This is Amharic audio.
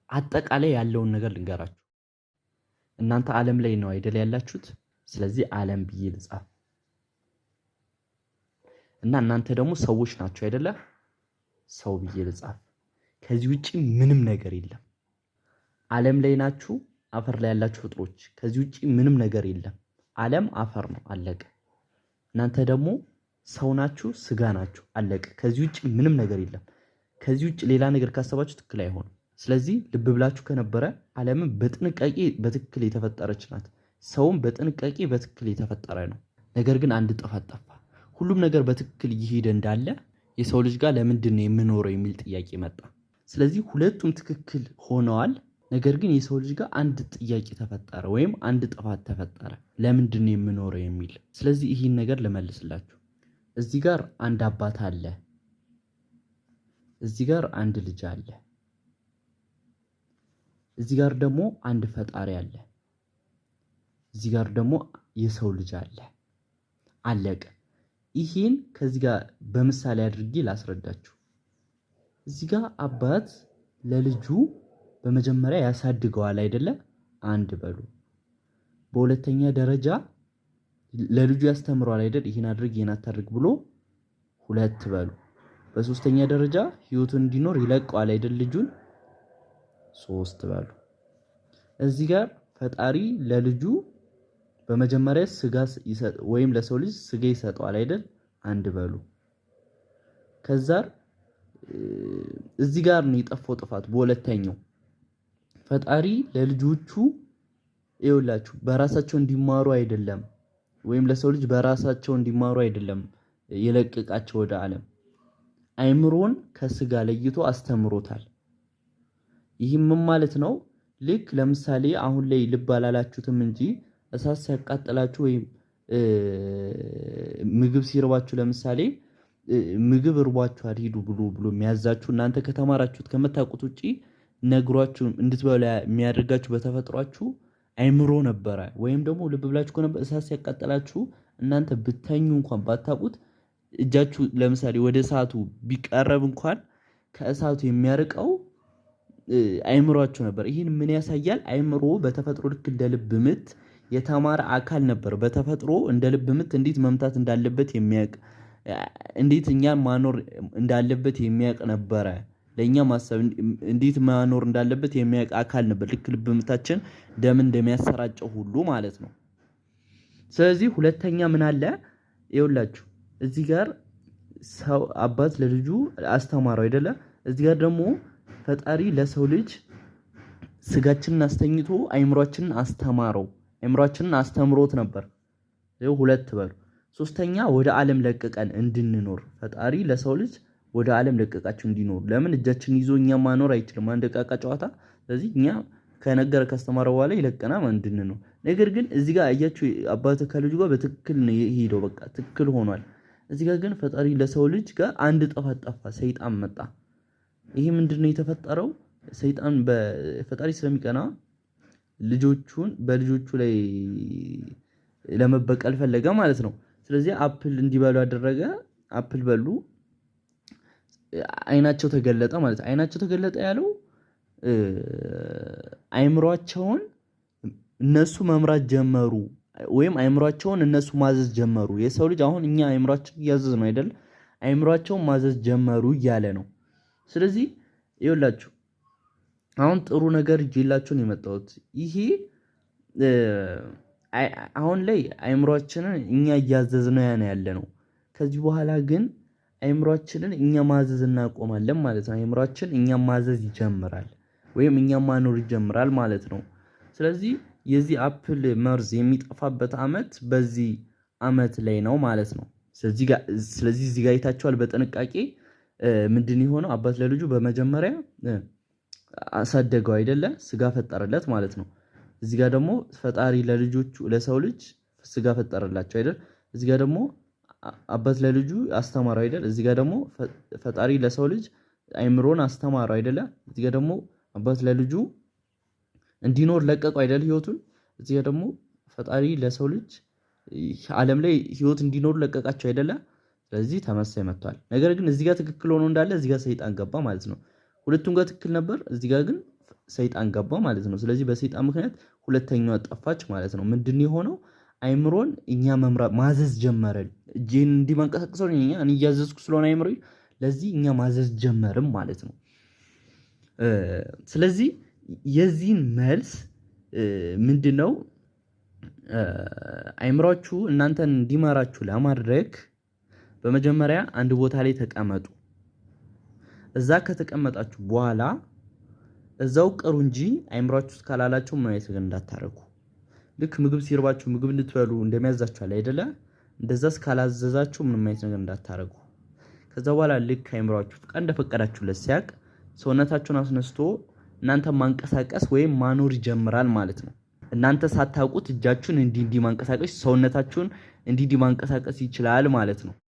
አጠቃላይ ያለውን ነገር ልንገራችሁ። እናንተ ዓለም ላይ ነው አይደል ያላችሁት? ስለዚህ ዓለም ብዬ ልጻፍ እና እናንተ ደግሞ ሰዎች ናችሁ አይደለ? ሰው ብዬ ልጻፍ። ከዚህ ውጪ ምንም ነገር የለም። ዓለም ላይ ናችሁ፣ አፈር ላይ ያላችሁ ፍጥሮች። ከዚህ ውጪ ምንም ነገር የለም። ዓለም አፈር ነው፣ አለቀ። እናንተ ደግሞ ሰው ናችሁ፣ ስጋ ናችሁ፣ አለቀ። ከዚህ ውጪ ምንም ነገር የለም። ከዚህ ውጪ ሌላ ነገር ካሰባችሁ ትክክል አይሆንም። ስለዚህ ልብ ብላችሁ ከነበረ ዓለምን በጥንቃቄ በትክክል የተፈጠረች ናት። ሰውም በጥንቃቄ በትክክል የተፈጠረ ነው። ነገር ግን አንድ ጥፋት ጠፋ። ሁሉም ነገር በትክክል እየሄደ እንዳለ የሰው ልጅ ጋር ለምንድን ነው የምኖረው የሚል ጥያቄ መጣ። ስለዚህ ሁለቱም ትክክል ሆነዋል። ነገር ግን የሰው ልጅ ጋር አንድ ጥያቄ ተፈጠረ ወይም አንድ ጥፋት ተፈጠረ። ለምንድን ነው የምኖረው የሚል። ስለዚህ ይህን ነገር ልመልስላችሁ። እዚህ ጋር አንድ አባት አለ። እዚህ ጋር አንድ ልጅ አለ። እዚህ ጋር ደግሞ አንድ ፈጣሪ አለ። እዚህ ጋር ደግሞ የሰው ልጅ አለ። አለቀ። ይሄን ከዚህ ጋር በምሳሌ አድርጌ ላስረዳችሁ። እዚህ ጋር አባት ለልጁ በመጀመሪያ ያሳድገዋል አይደለ? አንድ በሉ። በሁለተኛ ደረጃ ለልጁ ያስተምረዋል አይደል? ይሄን አድርግ ይሄን አታድርግ ብሎ ሁለት በሉ። በሶስተኛ ደረጃ ህይወቱን እንዲኖር ይለቀዋል አይደል? ልጁን ሶስት በሉ። እዚህ ጋር ፈጣሪ ለልጁ በመጀመሪያ ስጋ ወይም ለሰው ልጅ ስጋ ይሰጠዋል አይደል? አንድ በሉ። ከዛ እዚህ ጋር ነው የጠፋው ጥፋት። በሁለተኛው ፈጣሪ ለልጆቹ ይኸውላችሁ በራሳቸው እንዲማሩ አይደለም፣ ወይም ለሰው ልጅ በራሳቸው እንዲማሩ አይደለም የለቀቃቸው ወደ ዓለም። አይምሮን ከስጋ ለይቶ አስተምሮታል። ይህም ምን ማለት ነው? ልክ ለምሳሌ አሁን ላይ ልብ አላላችሁትም እንጂ እሳት ሲያቃጥላችሁ ወይም ምግብ ሲርባችሁ፣ ለምሳሌ ምግብ እርቧችኋል ሂዱ ብሎ የሚያዛችሁ እናንተ ከተማራችሁት ከመታውቁት ውጪ ነግሯችሁ እንድትበሉ የሚያደርጋችሁ በተፈጥሯችሁ አይምሮ ነበረ። ወይም ደግሞ ልብ ብላችሁ ከነበረ እሳት ሲያቃጥላችሁ እናንተ ብተኙ እንኳን ባታውቁት እጃችሁ ለምሳሌ ወደ እሳቱ ቢቀረብ እንኳን ከእሳቱ የሚያርቀው አይምሮአችሁ ነበር። ይሄን ምን ያሳያል? አይምሮ በተፈጥሮ ልክ እንደ ልብ ምት የተማረ አካል ነበር። በተፈጥሮ እንደ ልብ ምት እንዴት መምታት እንዳለበት የሚያውቅ፣ እንዴት እኛን ማኖር እንዳለበት የሚያውቅ ነበረ። ለኛ ማሰብ እንዴት ማኖር እንዳለበት የሚያውቅ አካል ነበር። ልክ ልብ ምታችን ደም እንደሚያሰራጨው ሁሉ ማለት ነው። ስለዚህ ሁለተኛ ምን አለ? ይኸውላችሁ እዚህ ጋር ሰው አባት ለልጁ አስተማረው አይደለ? እዚህ ጋር ደግሞ ፈጣሪ ለሰው ልጅ ስጋችንን አስተኝቶ አይምሮአችንን አስተማረው። አይምሮአችንን አስተምሮት ነበር። ይኸው ሁለት በሉ። ሶስተኛ ወደ ዓለም ለቀቀን እንድንኖር። ፈጣሪ ለሰው ልጅ ወደ ዓለም ለቀቃችሁ እንዲኖር። ለምን እጃችን ይዞ እኛ ማኖር አይችልም፣ አንድ ደቂቃ ጨዋታ። ስለዚህ እኛ ከነገረ ካስተማረው በኋላ ይለቀናል እንድንኖር። ነገር ግን እዚህ ጋር አያችሁ አባት ከልጁ ጋር በትክክል ነው የሄደው። በቃ ትክክል ሆኗል። እዚህ ጋር ግን ፈጣሪ ለሰው ልጅ ጋር አንድ ጥፋት ጠፋ። ሰይጣን መጣ። ይሄ ምንድነው የተፈጠረው? ሰይጣን በፈጣሪ ስለሚቀና በልጆቹ ላይ ለመበቀል ፈለገ ማለት ነው። ስለዚህ አፕል እንዲበሉ አደረገ። አፕል በሉ፣ አይናቸው ተገለጠ ማለት። አይናቸው ተገለጠ ያለው አይምሮአቸውን እነሱ መምራት ጀመሩ፣ ወይም አይምሮአቸውን እነሱ ማዘዝ ጀመሩ። የሰው ልጅ አሁን እኛ አይምሮአችን እያዘዝ ነው አይደል? አይምሮአቸውን ማዘዝ ጀመሩ እያለ ነው። ስለዚህ ይኸውላችሁ አሁን ጥሩ ነገር ይዤላችሁን የመጣሁት ይሄ አሁን ላይ አይምሮአችንን እኛ እያዘዝነው ያለ ነው። ከዚህ በኋላ ግን አይምሮአችንን እኛ ማዘዝ እናቆማለን ማለት ነው። አይምሮአችን እኛ ማዘዝ ይጀምራል ወይም እኛ ማኖር ይጀምራል ማለት ነው። ስለዚህ የዚህ አፕል መርዝ የሚጠፋበት አመት በዚህ አመት ላይ ነው ማለት ነው። ስለዚህ እዚህ ጋር አይታችኋል በጥንቃቄ ምንድን የሆነው? አባት ለልጁ በመጀመሪያ አሳደገው አይደለ? ስጋ ፈጠረለት ማለት ነው። እዚህ ጋር ደግሞ ፈጣሪ ለልጆቹ ለሰው ልጅ ስጋ ፈጠረላቸው አይደል? እዚህ ጋር ደግሞ አባት ለልጁ አስተማረው አይደል? እዚህ ጋር ደግሞ ፈጣሪ ለሰው ልጅ አይምሮን አስተማረው አይደለ? እዚህ ጋር ደግሞ አባት ለልጁ እንዲኖር ለቀቀው አይደል ህይወቱን። እዚህ ጋር ደግሞ ፈጣሪ ለሰው ልጅ ዓለም ላይ ህይወት እንዲኖር ለቀቃቸው አይደለ? ስለዚህ ተመሳይ መጥቷል። ነገር ግን እዚህ ጋር ትክክል ሆኖ እንዳለ እዚህ ጋር ሰይጣን ገባ ማለት ነው። ሁለቱም ጋር ትክክል ነበር። እዚህ ጋር ግን ሰይጣን ገባ ማለት ነው። ስለዚህ በሰይጣን ምክንያት ሁለተኛዋ ጠፋች ማለት ነው። ምንድን የሆነው አይምሮን እኛ ማዘዝ ጀመረን። እጄን እንዲመንቀሳቀሰው እኛ እያዘዝኩ ስለሆነ አይምሮ ለዚህ እኛ ማዘዝ ጀመርም ማለት ነው። ስለዚህ የዚህን መልስ ምንድነው? አይምሯችሁ እናንተን እንዲመራችሁ ለማድረግ በመጀመሪያ አንድ ቦታ ላይ ተቀመጡ። እዛ ከተቀመጣችሁ በኋላ እዛው ቅሩ እንጂ አይምሯችሁ እስካላላችሁ ምን አይነት ነገር እንዳታረጉ። ልክ ምግብ ሲርባችሁ ምግብ እንድትበሉ እንደሚያዛችኋል አይደለ? እንደዛ እስካላዘዛችሁ ምንም አይነት ነገር እንዳታረጉ። ከዛ በኋላ ልክ አይምሯችሁ ፍቃድ እንደፈቀዳችሁለት ሲያቅ ሰውነታችሁን አስነስቶ እናንተ ማንቀሳቀስ ወይም ማኖር ይጀምራል ማለት ነው። እናንተ ሳታውቁት እጃችሁን እንዲህ ማንቀሳቀስ ሰውነታችሁን እንዲህ ማንቀሳቀስ ይችላል ማለት ነው።